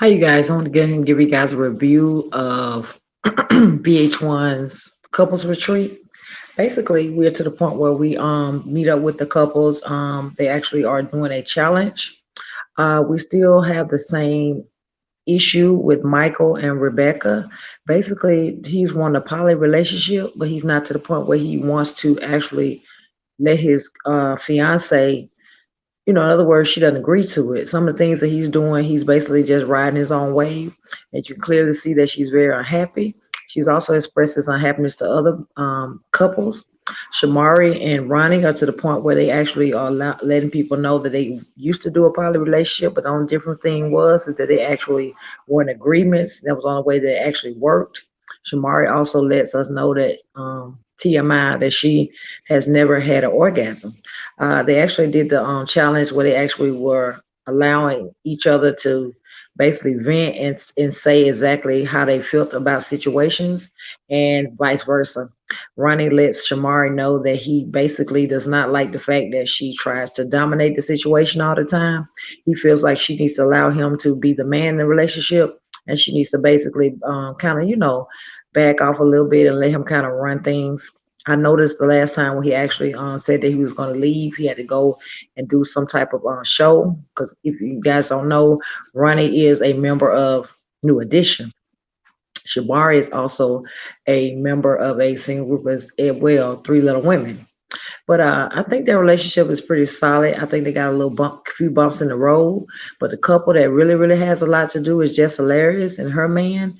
Hi, you guys. I want to go ahead and give you guys a review of VH1's couples retreat. Basically, we're to the point where we meet up with the couples. They actually are doing a challenge. We still have the same issue with Michael and Rebecca. Basically, he's wanting a poly relationship, but he's not to the point where he wants to actually let his fiance, in other words, she doesn't agree to it. Some of the things that he's doing, he's basically just riding his own wave. And you can clearly see that she's very unhappy. She's also expressed this unhappiness to other couples. Shamari and Ronnie are to the point where they actually are letting people know that they used to do a poly relationship, but the only different thing was is that they actually were in agreements. That was the only way that it actually worked. Shamari also lets us know that TMI that she has never had an orgasm. They actually did the challenge where they actually were allowing each other to basically vent and say exactly how they felt about situations and vice versa. Ronnie lets Shamari know that he basically does not like the fact that she tries to dominate the situation all the time. He feels like she needs to allow him to be the man in the relationship, and she needs to basically kind of, back off a little bit and let him kind of run things. I noticed the last time when he actually said that he was going to leave, he had to go and do some type of show. Because if you guys don't know, Ronnie is a member of New Edition. Shabari is also a member of a singing group as well, Three Little Women. But I think their relationship is pretty solid. I think they got a few bumps in the road. But the couple that really, really has a lot to do is Jess Hilarious and her man.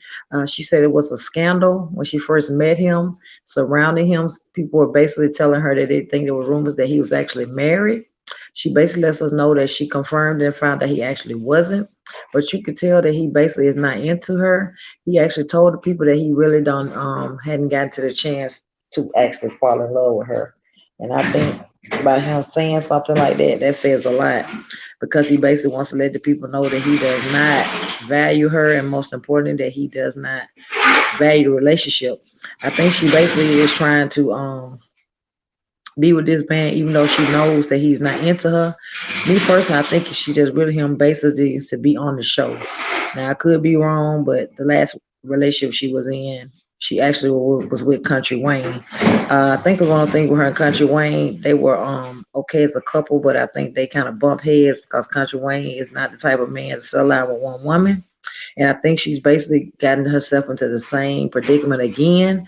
She said it was a scandal when she first met him. Surrounding him, people were basically telling her that they think there were rumors that he was actually married. She basically lets us know that she confirmed and found that he actually wasn't. But you could tell that he basically is not into her. He actually told the people that he really don't hadn't gotten to the chance to actually fall in love with her. And I think by him saying something like that, that says a lot because he basically wants to let the people know that he does not value her, and most importantly, that he does not value the relationship. I think she basically is trying to be with this man, even though she knows that he's not into her. Me personally, I think she just really him basically to be on the show. Now I could be wrong, but the last relationship she was in, she actually was with Country Wayne. I think the one thing with her and Country Wayne, they were okay as a couple, but I think they kind of bump heads because Country Wayne is not the type of man to sell out with one woman. And I think she's basically gotten herself into the same predicament again.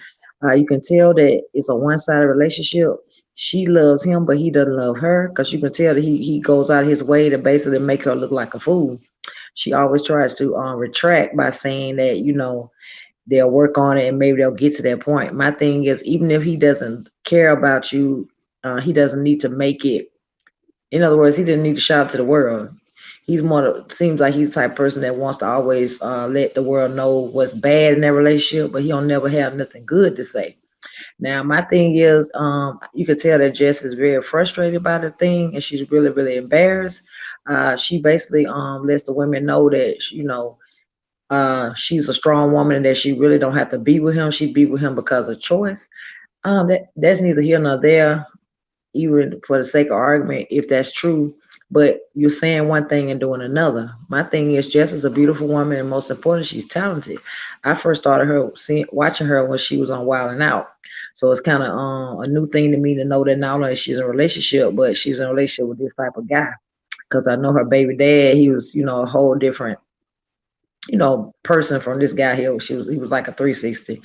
You can tell that it's a one-sided relationship. She loves him, but he doesn't love her because you can tell that he goes out of his way to basically make her look like a fool. She always tries to retract by saying that, they'll work on it and maybe they'll get to that point. My thing is, even if he doesn't care about you, he doesn't need to make it. In other words, he didn't need to shout to the world. He's more seems like he's the type of person that wants to always let the world know what's bad in their relationship, but he don't never have nothing good to say. Now, my thing is, you could tell that Jess is very frustrated by the thing, and she's really, really embarrassed. She basically lets the women know that she's a strong woman and that she really don't have to be with him. She be with him because of choice. That's neither here nor there, even for the sake of argument, if that's true. But you're saying one thing and doing another. My thing is, Jess is a beautiful woman, and most important, she's talented. I first started watching her when she was on Wild and Out. So it's kind of a new thing to me to know that not only she's in a relationship, but she's in a relationship with this type of guy. Because I know her baby dad, he was, a whole different, person from this guy here. He was like a 360.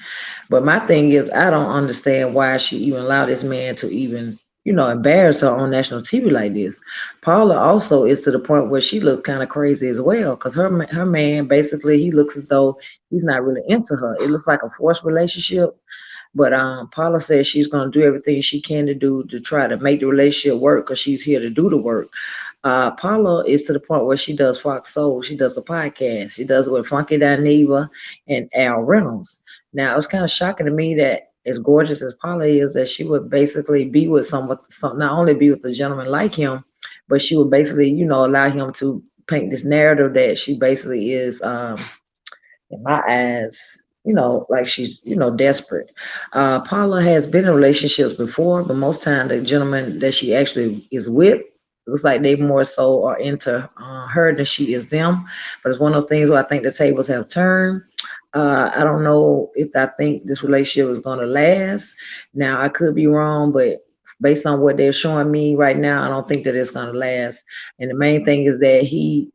But my thing is, I don't understand why she even allowed this man to even, embarrass her on national TV like this. Paula also is to the point where she looks kind of crazy as well, because her man basically he looks as though he's not really into her. It looks like a forced relationship. But Paula says she's gonna do everything she can to do to try to make the relationship work because she's here to do the work. Paula is to the point where she does Fox Soul. She does the podcast. She does it with Funky Dineva and Al Reynolds. Now, it's kind of shocking to me that as gorgeous as Paula is, that she would basically be with not only be with a gentleman like him, but she would basically, allow him to paint this narrative that she basically is, in my eyes, like she's, desperate. Paula has been in relationships before, but most time the gentleman that she actually is with looks like they more so are into her than she is them. But it's one of those things where I think the tables have turned. I don't know if I think this relationship is going to last. Now, I could be wrong, but based on what they're showing me right now, I don't think that it's going to last. And the main thing is that he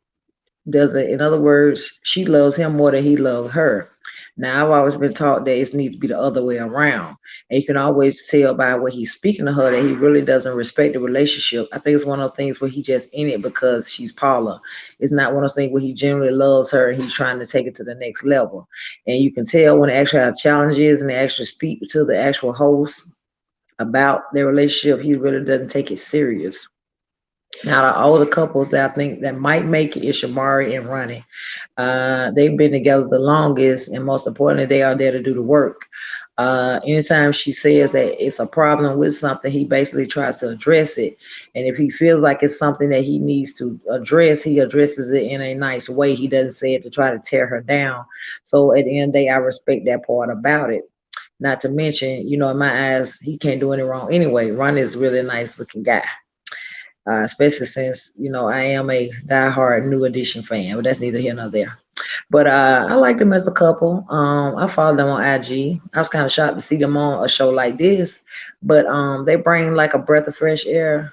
doesn't, in other words, she loves him more than he loves her. Now, I've always been taught that it needs to be the other way around. And you can always tell by what he's speaking to her that he really doesn't respect the relationship. I think it's one of those things where he just in it because she's Paula. It's not one of those things where he genuinely loves her and he's trying to take it to the next level. And you can tell when they actually have challenges and they actually speak to the actual host about their relationship, he really doesn't take it serious. Now, the older couples that I think that might make it is Shamari and Ronnie. They've been together the longest, and most importantly, they are there to do the work. Anytime she says that it's a problem with something, he basically tries to address it. And if he feels like it's something that he needs to address, he addresses it in a nice way. He doesn't say it to try to tear her down. So at the end of the day, I respect that part about it. Not to mention, in my eyes, he can't do any wrong anyway. Ron is really a nice looking guy, especially since I am a diehard New Edition fan, but that's neither here nor there. But I like them as a couple. I follow them on IG. I was kind of shocked to see them on a show like this, but they bring like a breath of fresh air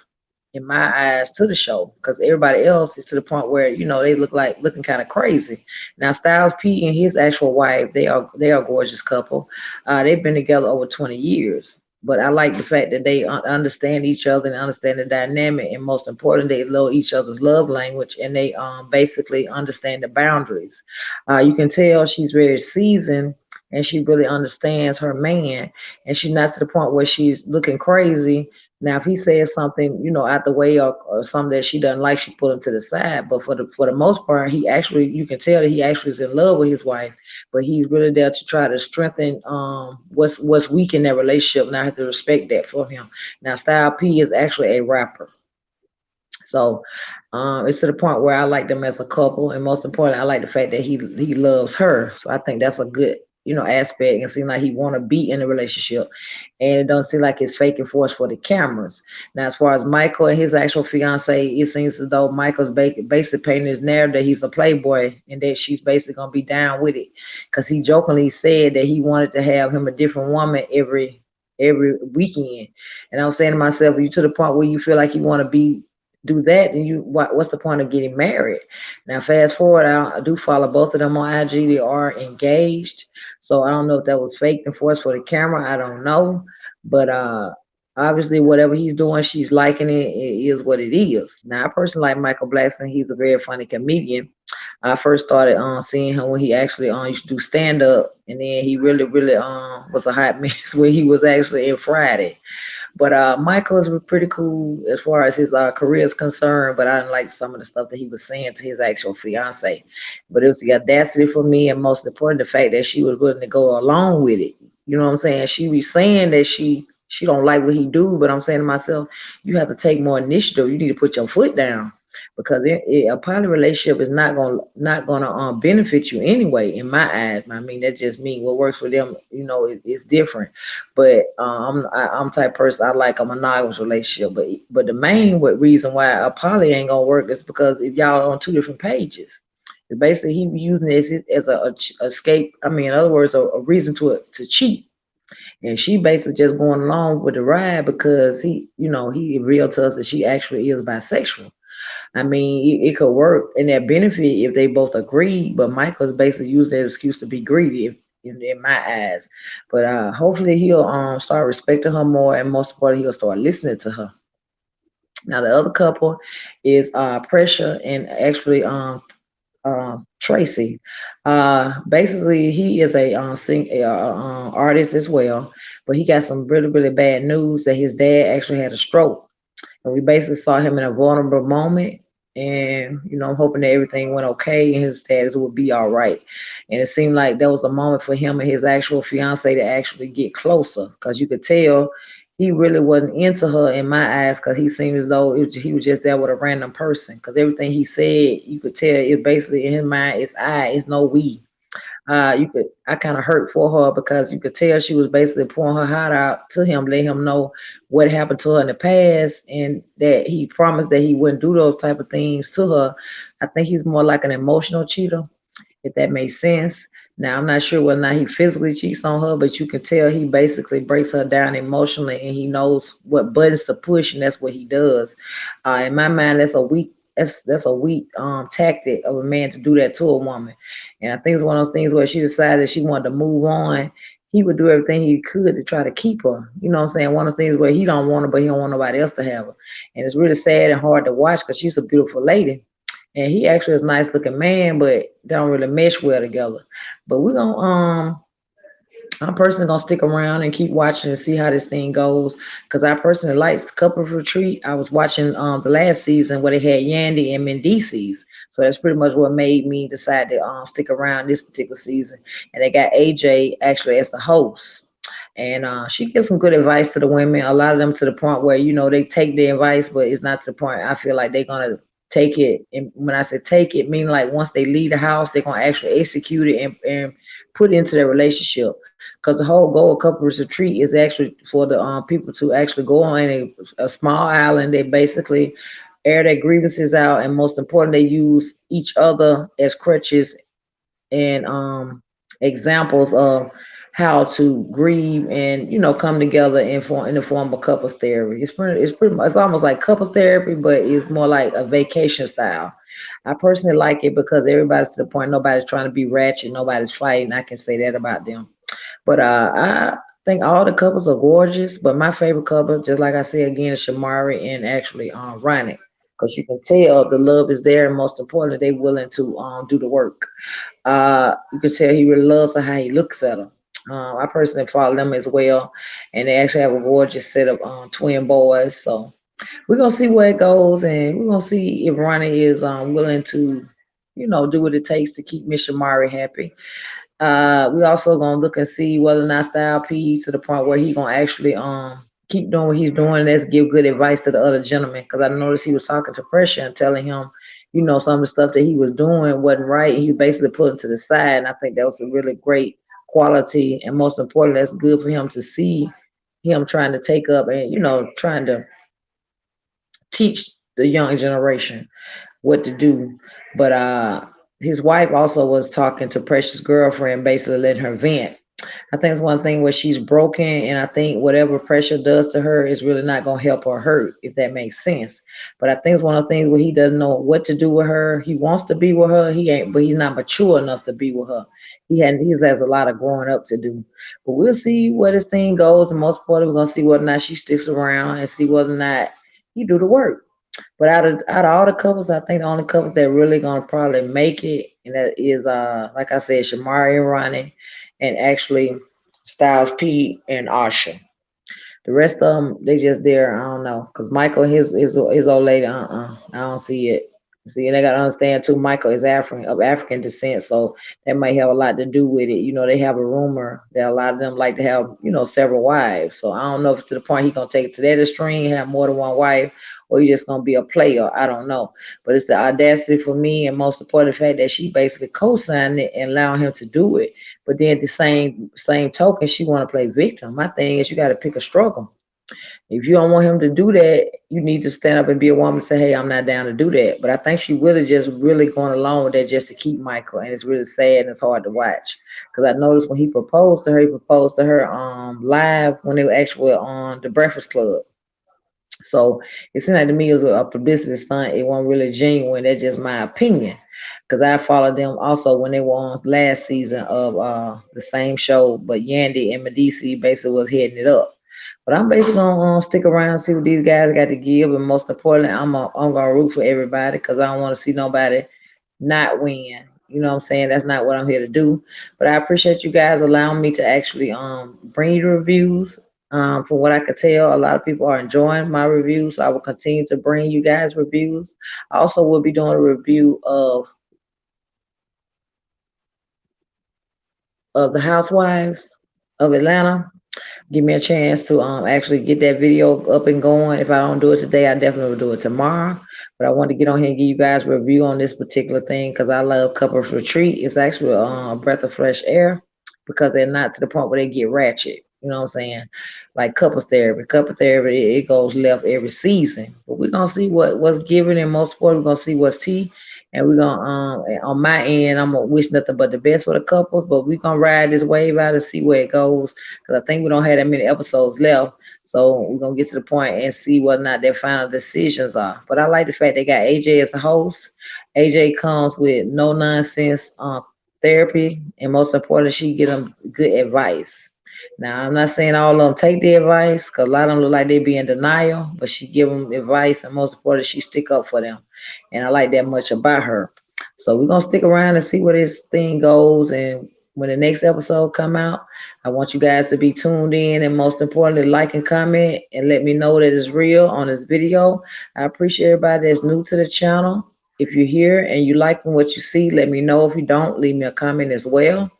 in my eyes to the show because everybody else is to the point where they look like looking kind of crazy. Now Styles P and his actual wife, they are a gorgeous couple. They've been together over 20 years. But I like the fact that they understand each other and understand the dynamic, and most important, they know each other's love language, and they basically understand the boundaries. You can tell she's very seasoned, and she really understands her man, and she's not to the point where she's looking crazy. Now, if he says something, out the way, or something that she doesn't like, she put him to the side. But for the most part, he actually, you can tell that he actually is in love with his wife, but he's really there to try to strengthen what's weak in that relationship, and I have to respect that for him. Now, Style P is actually a rapper, so it's to the point where I like them as a couple, and most importantly, I like the fact that he loves her. So I think that's a good aspect, and seem like he want to be in a relationship, and it doesn't seem like it's fake and forced for the cameras. Now, as far as Michael and his actual fiance, it seems as though Michael's basically painting his narrative that he's a playboy and that she's basically gonna be down with it, because he jokingly said that he wanted to have him a different woman every weekend. And I was saying to myself, you to the point where you feel like you want to be do that, then what's the point of getting married? Now, fast forward, I do follow both of them on IG. They are engaged, so I don't know if that was fake and forced for the camera. I don't know, but obviously, whatever he's doing, she's liking it. It is what it is. Now, I personally like Michael Blackson. He's a very funny comedian. I first started seeing him when he actually used to do stand up, and then he really, really was a hot mess when he was actually in Friday. But Michael is pretty cool as far as his career is concerned. But I didn't like some of the stuff that he was saying to his actual fiance. But it was the audacity for me, and most important, the fact that she was willing to go along with it. You know what I'm saying? She was saying that she don't like what he do, but I'm saying to myself, you have to take more initiative. You need to put your foot down, because a poly relationship is not gonna benefit you anyway. In my eyes, I mean that's just me. What works for them, it's different. But I'm type of person, I like a monogamous relationship. But the main reason why a poly ain't gonna work is because if y'all are on two different pages. Basically, he using this as a escape. I mean, in other words, a reason to cheat. And she basically just going along with the ride because he revealed to us that she actually is bisexual. I mean, it could work and that benefit if they both agree, but Michael's basically used that excuse to be greedy in my eyes. But hopefully he'll start respecting her more, and most importantly, he'll start listening to her. Now the other couple is Pressure and actually Tracy. Basically, he is a artist as well, but he got some really, really bad news that his dad actually had a stroke. And we basically saw him in a vulnerable moment. And, I'm hoping that everything went okay and his dad would be all right. And it seemed like there was a moment for him and his actual fiance to actually get closer, because you could tell he really wasn't into her in my eyes, because he seemed as though he was just there with a random person. Because everything he said, you could tell it basically in his mind, it's I, it's no we. I kind of hurt for her because you could tell she was basically pouring her heart out to him, let him know what happened to her in the past, and that he promised that he wouldn't do those type of things to her. I think he's more like an emotional cheater, if that makes sense. Now, I'm not sure whether or not he physically cheats on her, but you can tell he basically breaks her down emotionally, and he knows what buttons to push, and that's what he does. In my mind, that's a weak tactic of a man to do that to a woman. And I think it's one of those things where she decided she wanted to move on. He would do everything he could to try to keep her. You know what I'm saying? One of the things where he don't want her, but he don't want nobody else to have her. And it's really sad and hard to watch because she's a beautiful lady. And he actually is a nice looking man, but they don't really mesh well together. But we're gonna I'm personally gonna stick around and keep watching and see how this thing goes. Cause I personally liked Couples Retreat. I was watching the last season where they had Yandy and Mendices. So that's pretty much what made me decide to stick around this particular season. And they got AJ actually as the host. And she gives some good advice to the women. A lot of them to the point where they take the advice, but it's not to the point I feel like they're gonna take it. And when I say take it, meaning like once they leave the house, they're gonna actually execute it and put it into their relationship. Because the whole goal of couples retreat is actually for the people to actually go on a small island. They basically air their grievances out, and most important, they use each other as crutches and examples of how to grieve and come together in the form of couples therapy. It's almost like couples therapy, but it's more like a vacation style. I personally like it because everybody's to the point nobody's trying to be ratchet, nobody's fighting. I can say that about them. But I think all the couples are gorgeous. But my favorite couple, just like I said again, is Shamari and actually Ronnie. Because you can tell the love is there, and most importantly, they willing to do the work. You can tell he really loves her how he looks at her. I personally follow them as well, and they actually have a gorgeous set of twin boys. So we're gonna see where it goes, and we're gonna see if Ronnie is willing to, do what it takes to keep Miss Shamari happy. We also gonna look and see whether or not Style P to the point where he gonna actually keep doing what he's doing. Let's give good advice to the other gentleman because I noticed he was talking to Pressure and telling him, some of the stuff that he was doing wasn't right. He basically put him to the side, and I think that was a really great quality. And most important, that's good for him to see him trying to take up and trying to teach the young generation what to do. But his wife also was talking to Precious' girlfriend, basically letting her vent. I think it's one thing where she's broken, and I think whatever Pressure does to her is really not gonna help or hurt, if that makes sense. But I think it's one of the things where he doesn't know what to do with her. He wants to be with her, he ain't, but he's not mature enough to be with her. He has a lot of growing up to do. But we'll see where this thing goes, and most importantly, we're gonna see whether or not she sticks around and see whether or not he do the work. But out of all the couples, I think the only couples that really gonna probably make it, and that is like I said, Shamari and Ronnie, and actually Styles P and Usher. The rest of them, they just there. I don't know, cause Michael, his old lady, I don't see it. See, and they gotta understand too. Michael is African descent, so that might have a lot to do with it. They have a rumor that a lot of them like to have, several wives. So I don't know if to the point he gonna take it to that extreme, have more than one wife, or you just gonna be a player. I don't know, but it's the audacity for me, and most important, the fact that she basically co-signed it and allowing him to do it. But then at the same token, she want to play victim. My thing is, you got to pick a struggle. If you don't want him to do that, you need to stand up and be a woman and say, hey, I'm not down to do that. But I think she really just really going along with that just to keep Michael. And it's really sad and it's hard to watch. Because I noticed when he proposed to her live when they were actually on the Breakfast Club. So it seemed like to me it was a publicity stunt. It wasn't really genuine. That's just my opinion. Because I followed them also when they were on last season of the same show, but Yandy and Medici basically was heading it up. But I'm basically gonna stick around and see what these guys got to give, and most importantly, I'm gonna root for everybody because I don't want to see nobody not win. You know what I'm saying? That's not what I'm here to do. But I appreciate you guys allowing me to actually bring you the reviews. From what I could tell, a lot of people are enjoying my reviews. So I will continue to bring you guys reviews. I also will be doing a review of the Housewives of Atlanta. give me a chance to actually get that video up and going. If I don't do it today, I definitely will do it tomorrow. But I want to get on here and give you guys a review on this particular thing because I love Couples Retreat. It's actually a breath of fresh air because they're not to the point where they get ratchet. You know what I'm saying? Like couples therapy. Couple therapy, it goes left every season. But we're gonna see what's given and most important, we're gonna see what's tea. And we're gonna on my end, I'm gonna wish nothing but the best for the couples, but we're gonna ride this wave out and see where it goes. Cause I think we don't have that many episodes left. So we're gonna get to the point and see whether or not their final decisions are. But I like the fact they got AJ as the host. AJ comes with no nonsense therapy, and most importantly, she get them good advice. Now, I'm not saying all of them take the advice, because a lot of them look like they be in denial, but she give them advice, and most importantly, she stick up for them. And I like that much about her. So we're gonna stick around and see where this thing goes. And when the next episode come out, I want you guys to be tuned in, and most importantly, like and comment and let me know that it's real on this video. I appreciate everybody that's new to the channel. If you're here and you liking what you see, let me know. If you don't, leave me a comment as well.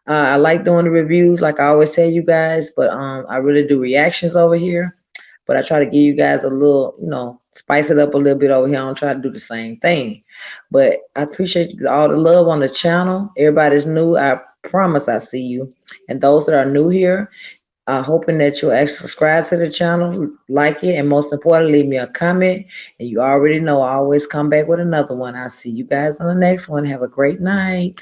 I like doing the reviews, like I always tell you guys, but I really do reactions over here. But I try to give you guys a little, spice it up a little bit over here. I don't try to do the same thing. But I appreciate all the love on the channel. Everybody's new. I promise I see you. And those that are new here, hoping that you'll actually subscribe to the channel, like it, and most importantly, leave me a comment. And you already know I always come back with another one. I'll see you guys on the next one. Have a great night.